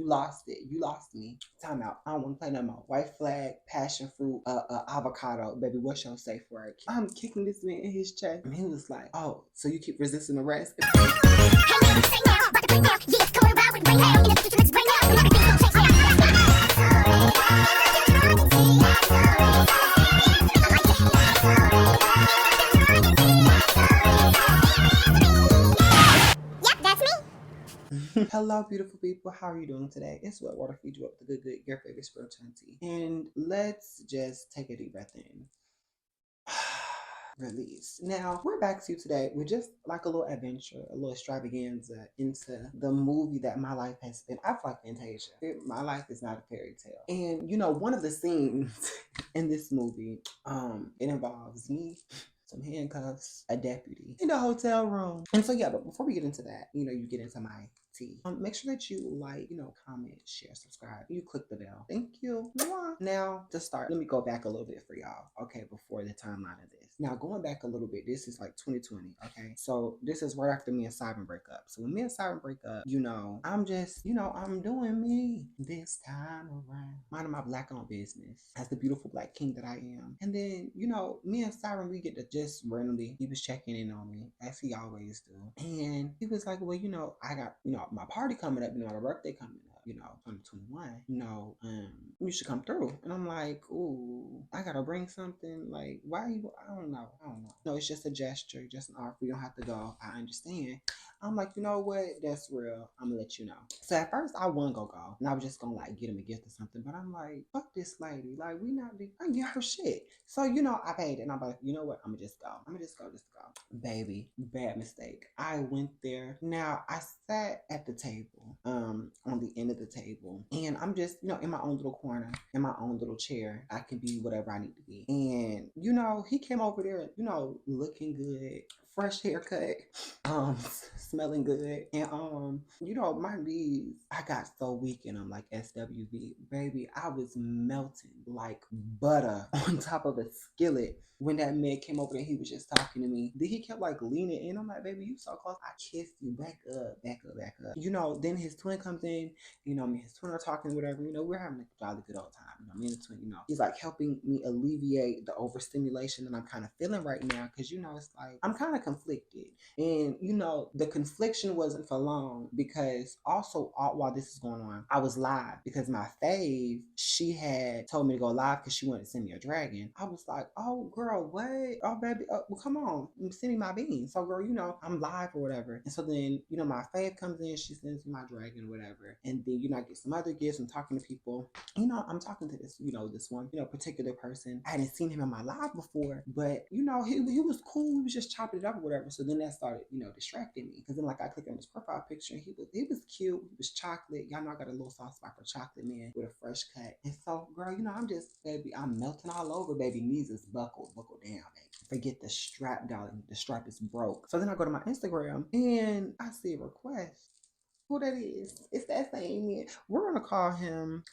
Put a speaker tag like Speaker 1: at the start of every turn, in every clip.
Speaker 1: You lost it. You lost me. Time out. I don't want to play no more. White flag, passion fruit, avocado. Baby, what's your safe word? I'm kicking this man in his chest. And he was like, oh, so you keep resisting arrest? Hello, beautiful people. How are you doing today? It's Wterfiji up the good, your favorite spiritual auntie. And let's just take a deep breath in. Release. Now, we're back to you today with just like a little adventure, a little extravaganza into the movie that my life has been. I feel like Fantasia. My life is not a fairy tale. And you know, one of the scenes in this movie, it involves me, some handcuffs, a deputy in the hotel room. And so yeah, but before we get into that, you know, you get into my tea. Make sure that you like, you know, comment, share, subscribe. You click the bell. Thank you. Now to start, let me go back a little bit for y'all. Okay, before the timeline of this. Now going back a little bit, this is like 2020. Okay, so this is right after me and Simon break up. So when me and Simon break up, you know, I'm just, you know, I'm doing me this time around, minding my black owned business as the beautiful black king that I am. And then, you know, me and Siren, we get to just randomly, he was checking in on me as he always do. And he was like, well, you know, I got, you know, my party coming up, you know, my birthday coming up, you know, 2021, you know, you should come through. And I'm like, ooh, I gotta bring something. Like, why you, I don't know. No, it's just a gesture, just an offer. You don't have to go. I understand. I'm like, you know what? That's real. I'm gonna let you know. So at first I wasn't gonna go, and I was just gonna like get him a gift or something. But I'm like, fuck this lady. Like, we not be, I get her shit. So you know, I paid it, and I'm like, you know what? I'm gonna just go. Just go. Baby, bad mistake. I went there. Now I sat at the table, on the end of the table, and I'm just, you know, in my own little corner, in my own little chair. I can be whatever I need to be. And you know, he came over there, you know, looking good, fresh haircut, smelling good. And you know, my knees, I got so weak in them, like SWV. Baby, I was melting like butter on top of a skillet when that man came over there. He was just talking to me. Then he kept like leaning in. I'm like, baby, you so close. I kissed you. Back up. You know, then his twin comes in, you know, me and his twin are talking, whatever, you know, we're having a jolly good old time. You know, me and the twin, you know, he's like helping me alleviate the overstimulation that I'm kind of feeling right now. Cause you know, it's like I'm kind of conflicted. And you know, the confliction wasn't for long because also while this is going on, I was live because my fave, she had told me to go live because she wanted to send me a dragon. I was like, oh girl, what? Oh baby, well come on, send me my beans. So girl, you know, I'm live or whatever. And so then, you know, my fave comes in, she sends me my dragon or whatever. And then, you know, I get some other gifts. I'm talking to people. You know, I'm talking to this, you know, this one, you know, particular person. I hadn't seen him in my live before, but you know, he was cool. He was just chopping it up or whatever. So then that started, you know, distracting me. Because then like I clicked on his profile picture and he was cute. He was chocolate. Y'all know I got a little soft spot for chocolate man with a fresh cut. And so, girl, you know, I'm just, baby, I'm melting all over, baby. Knees is buckled down, baby. Forget the strap, darling. The strap is broke. So then I go to my Instagram and I see a request. Who that is? It's that same man. We're gonna call him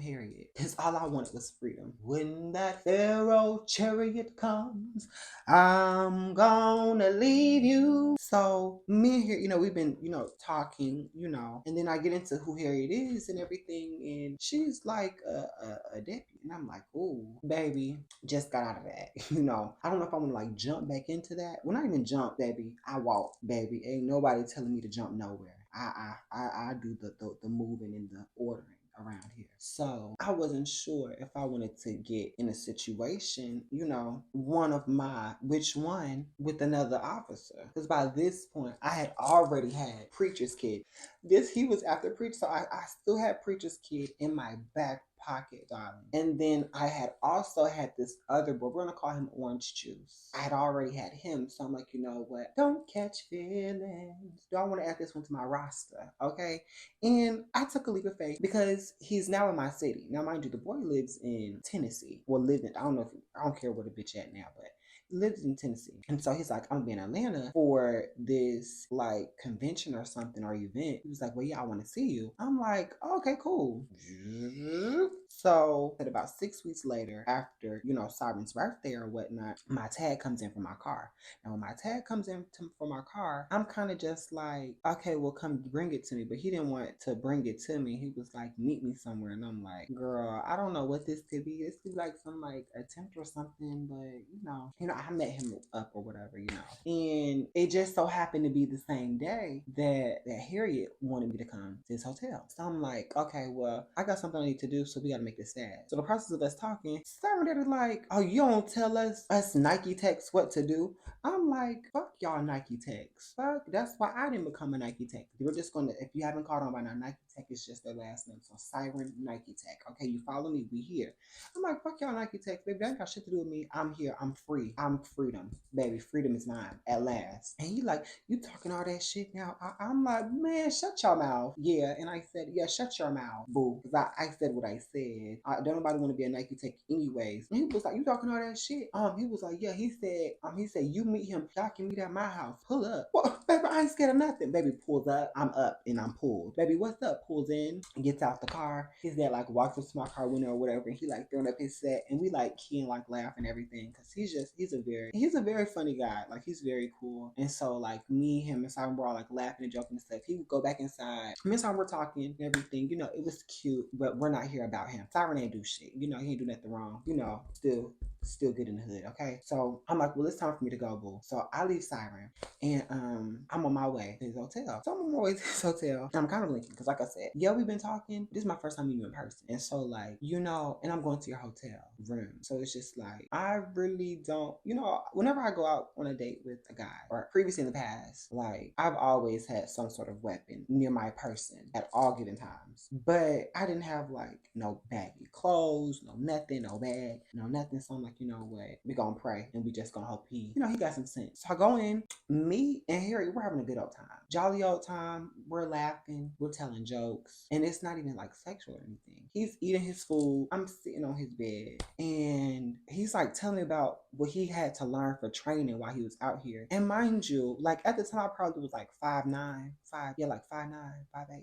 Speaker 1: Harriet. Cause all I wanted was freedom. When that Pharaoh chariot comes, I'm gonna leave you. So me and Harriet, you know, we've been, you know, talking, you know, and then I get into who Harriet is and everything, and she's like a deputy. And I'm like, ooh, baby, just got out of that. You know, I don't know if I want to like jump back into that. Well, not even jump, baby. I walk, baby. Ain't nobody telling me to jump nowhere. I do the moving and the ordering around here. So I wasn't sure if I wanted to get in a situation, you know, which one with another officer. Because by this point, I had already had Preacher's Kid. He was after Preacher, so I still had Preacher's Kid in my back pocket, darling. And then I had also had this other boy. We're gonna call him Orange Juice. I had already had him, so I'm like, you know what? Don't catch feelings. Do I want to add this one to my roster? Okay. And I took a leap of faith because he's now in my city. Now, mind you, the boy lives in Tennessee. Well, I don't know if I don't care where the bitch at now, but lives in Tennessee. And so he's like, I'm gonna be in Atlanta for this like convention or something or event. He was like, well, yeah, I want to see you. I'm like, oh, okay, cool. So at about 6 weeks later, after, Siren's birthday or whatnot, my tag comes in from my car. Now when my tag comes in from my car, I'm kind of just like, okay, well, come bring it to me. But he didn't want to bring it to me. He was like, meet me somewhere. And I'm like, girl, I don't know what this could be. This could be like some like attempt or something. But I met him up or whatever, And it just so happened to be the same day that Harriet wanted me to come to his hotel. So I'm like, okay, well, I got something I need to do, so we got to make this sad. So the process of us talking, Sarah is like, oh, you don't tell us Nike techs what to do. I'm like, fuck y'all Nike techs. Fuck, that's why I didn't become a Nike tech. We're just going to, if you haven't caught on by now, Nike tech is just their last name. So Siren Nike tech. Okay, you follow me, we here. I'm like, fuck y'all Nike techs, baby. That ain't got shit to do with me. I'm here. I'm free. I'm freedom. Baby, freedom is mine at last. And he like, you talking all that shit now? I'm like, man, shut your mouth. Yeah, and I said, yeah, shut your mouth, boo. Because I said what I said. Don't nobody want to be a Nike tech anyways. And he was like, you talking all that shit? He was like, yeah, he said, you meet him, y'all can meet at my house. Pull up. Well, baby, I ain't scared of nothing. Baby pulls up. I'm up and I'm pulled. Baby, what's up? Pulls in, gets out the car. His dad like walks up to my car window or whatever, and he like throwing up his set, and we like keying, like laugh and everything, because he's a very funny guy. Like he's very cool. And so like me, him, and Simon were all like laughing and joking and stuff. He would go back inside. Me and Simon were talking and everything. It was cute, but we're not here about him. Siren ain't do shit. He ain't do nothing wrong. Still good in the hood, okay? So I'm like, well, it's time for me to go, boo. So I leave Siren and I'm on my way to his hotel. So I'm on my way to his hotel. And I'm kind of blinking because like I said, yeah, we've been talking. This is my first time meeting you in person. And so like, and I'm going to your hotel room. So it's just like, I really don't, whenever I go out on a date with a guy or previously in the past, like I've always had some sort of weapon near my person at all given times. But I didn't have like no baggy clothes, no nothing, no bag, no nothing. So I'm like, you know what? We gonna pray and we just gonna hope he got some sense. So I go in, me and Harry, we're having a good old time. Jolly old time. We're laughing, we're telling jokes, and it's not even like sexual or anything. He's eating his food. I'm sitting on his bed, and he's like telling me about what he had to learn for training while he was out here. And mind you, like at the time I probably was like 5'9", 5'8",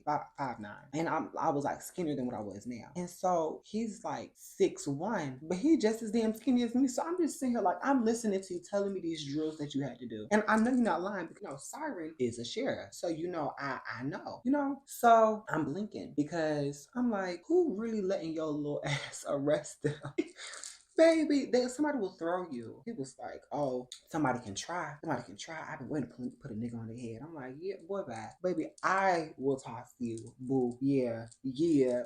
Speaker 1: 5'9", and I was like skinnier than what I was now. And so he's like 6'1", but he just as damn skinny as me. So I'm just sitting here like, I'm listening to you telling me these drills that you had to do, and I know you're not lying because Siren is a sheriff, so I know. So I'm blinking because I'm like, who really letting your little ass arrest them? Baby, somebody will throw you. He was like, oh, somebody can try. I've been waiting to put a nigga on their head. I'm like, yeah, boy, bye. Baby, I will toss you. Boo. Yeah.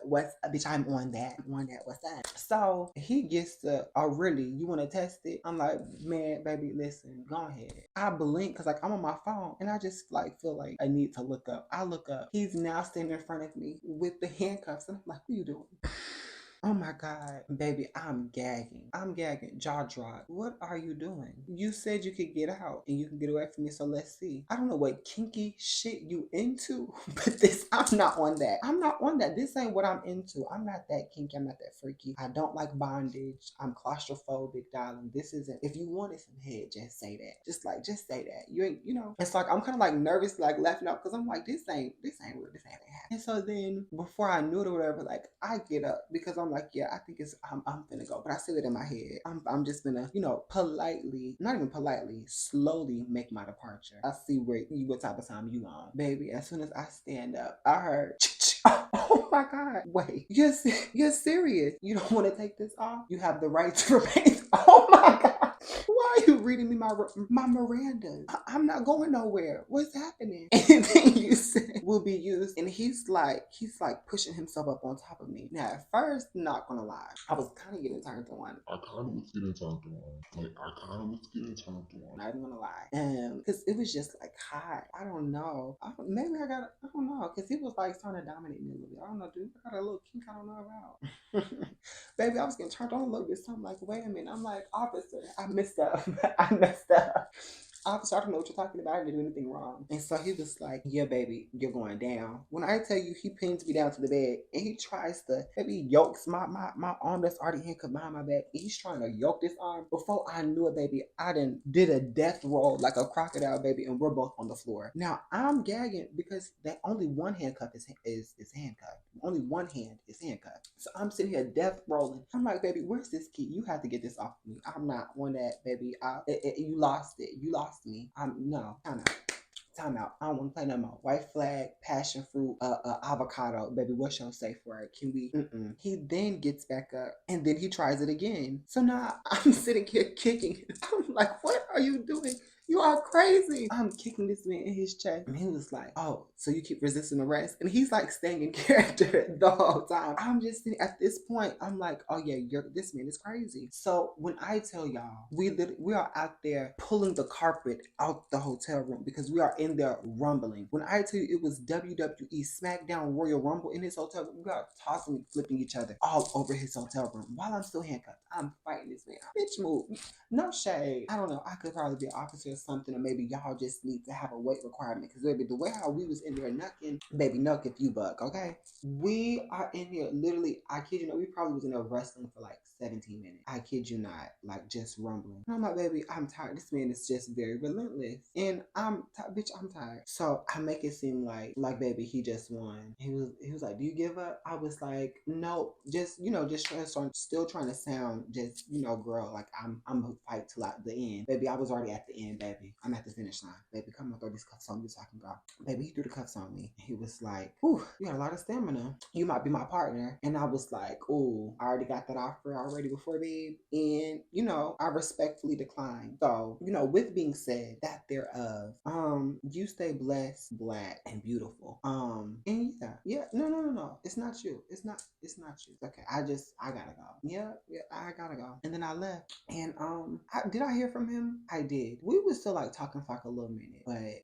Speaker 1: What's, bitch, I'm on that. What's that? So he gets to, oh, really? You want to test it? I'm like, man, baby, listen, go ahead. I blink because like I'm on my phone and I just like feel like I need to look up. I look up. He's now standing in front of me with the handcuffs. And I'm like, what are you doing? Oh my God, baby, I'm gagging. Jaw drop. What are you doing? You said you could get out and you can get away from me, so let's see. I don't know what kinky shit you into, but I'm not on that. This ain't what I'm into. I'm not that kinky. I'm not that freaky. I don't like bondage. I'm claustrophobic, darling. This isn't, if you wanted some head, just say that. Just say that. You ain't, it's like, I'm kind of like nervous, like laughing out because I'm like, this ain't real. This ain't happening. And so then before I knew it or whatever, like I get up because I'm like, yeah, I think I'm finna go. But I say it in my head. I'm just gonna, politely, not even politely, slowly make my departure. I see what type of time you on. Baby, as soon as I stand up, I heard, oh my God, wait, you're serious? You don't want to take this off? You have the right to remain. Oh my God. Why are you reading me my Miranda? I'm not going nowhere. What's happening? Anything you say will be used. And he's like pushing himself up on top of me. Now, at first, not gonna lie, I was kind of getting turned on. Not even gonna lie. Because it was just like hot. I don't know. I don't know. Because he was like trying to dominate me a little bit. I don't know, dude. I got a little kink I don't know about. Baby, I was getting turned on a little bit. So I'm like, wait a minute. I'm like, officer, I messed up. officer, I don't know what you're talking about. I didn't do anything wrong. And so he was like, yeah, baby, you're going down. When I tell you, he pins me down to the bed and he tries to, maybe yokes my arm that's already handcuffed behind my back. He's trying to yoke this arm. Before I knew it, baby, I done did a death roll like a crocodile, baby, and we're both on the floor. Now I'm gagging because that only one handcuff is handcuffed. Only one hand is handcuffed. So I'm sitting here death rolling. I'm like, baby, where's this key? You have to get this off of me. I'm not on that, baby. You lost it. You lost me. No, time out. I don't want to play no more. White flag, passion fruit, avocado. Baby, what's your safe word? Can we? He then gets back up and then he tries it again. So now I'm sitting here kicking. I'm like, what are you doing? You are crazy. I'm kicking this man in his chest. And he was like, oh, so you keep resisting arrest? And he's like staying in character the whole time. I'm just sitting at this point, I'm like, oh yeah, this man is crazy. So when I tell y'all, we are out there pulling the carpet out the hotel room because we are in there rumbling. When I tell you it was WWE SmackDown Royal Rumble in his hotel room, we are tossing and flipping each other all over his hotel room while I'm still handcuffed. I'm fighting this man. Bitch, move. No shade. I don't know. I could probably be an officer or something, or maybe y'all just need to have a weight requirement. Because baby, the way how we was in there knucking, baby, knuck if you buck, okay? We are in here literally, I kid you not, we probably was in there wrestling for like 17 minutes. I kid you not, like just rumbling. And I'm like, baby, I'm tired. This man is just very relentless. And bitch, I'm tired. So I make it seem like baby, he just won. He was like, do you give up? I was like, no, just, still trying to sound just, girl, like I'm gonna fight till the end. Baby, I was already at the end, baby. I'm at the finish line. Baby, come on, throw these cuffs on me so I can go. Baby, he threw the cuffs on me. He was like, ooh, you got a lot of stamina. You might be my partner. And I was like, ooh, I already got that offer already before, babe. And, I respectfully declined. So, with being said, that thereof, you stay blessed, black, and beautiful. And no. It's not you. It's not you. Okay, I gotta go. Yeah, I gotta go. And then I left. And did I hear from him? I did. We were still like talking for like a little minute. But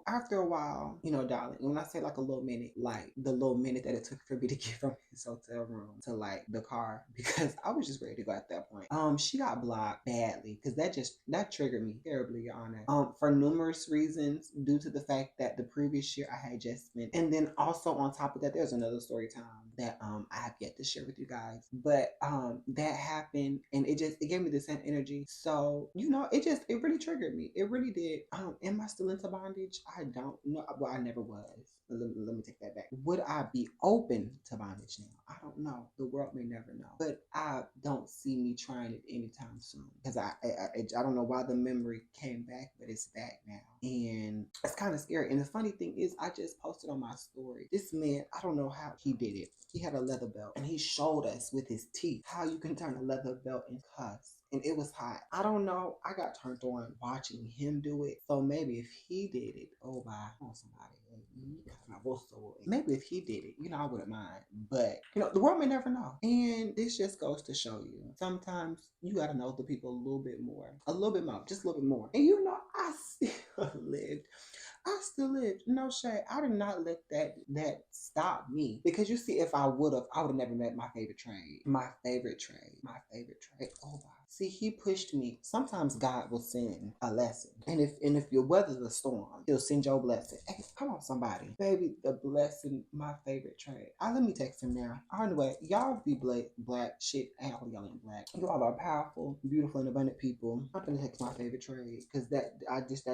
Speaker 1: after a while, darling, when I say like a little minute, like the little minute that it took for me to get from his hotel room to like the car, because I was just ready to go at that point. She got blocked badly because that triggered me terribly, Your Honor. For numerous reasons, due to the fact that the previous year I had just been, and then also on top of that, there's another story time that I have yet to share with you guys. But that happened and it gave me the same energy. So, it really triggered me. It really did. Am I still into bondage? I don't know. Well, I never was. Let me take that back. Would I be open to bondage now? I don't know. The world may never know. But I don't see me trying it anytime soon. Because I don't know why the memory came back, but it's back now. And it's kind of scary. And the funny thing is, I just posted on my story. This man, I don't know how he did it. He had a leather belt and he showed us with his teeth how you can turn a leather belt into cuffs. And it was hot. I don't know. I got turned on watching him do it. So maybe if he did it, somebody. Maybe if he did it, I wouldn't mind. But, the world may never know. And this just goes to show you. Sometimes you got to know the people a little bit more. A little bit more. Just a little bit more. And I still lived. I still lived. No shade. I did not let that stop me. Because you see, if I would have never met my favorite trade. My favorite trade. Oh, wow. See, he pushed me. Sometimes God will send a lesson. And if you weather the storm, he'll send your blessing. Hey, come on, somebody. Baby, the blessing, my favorite trade. Let me text him now. Anyway, y'all be black. Shit, all y'all ain't black. You all are powerful, beautiful, and abundant people. I'm gonna text my favorite trade. Because that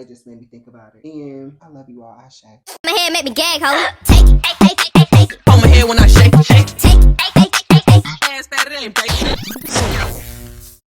Speaker 1: just made me think about it. And I love you all. I shake.
Speaker 2: My head make me gag, ho. Take it. On my head when I shake. Take it. Ass fat, it ain't break.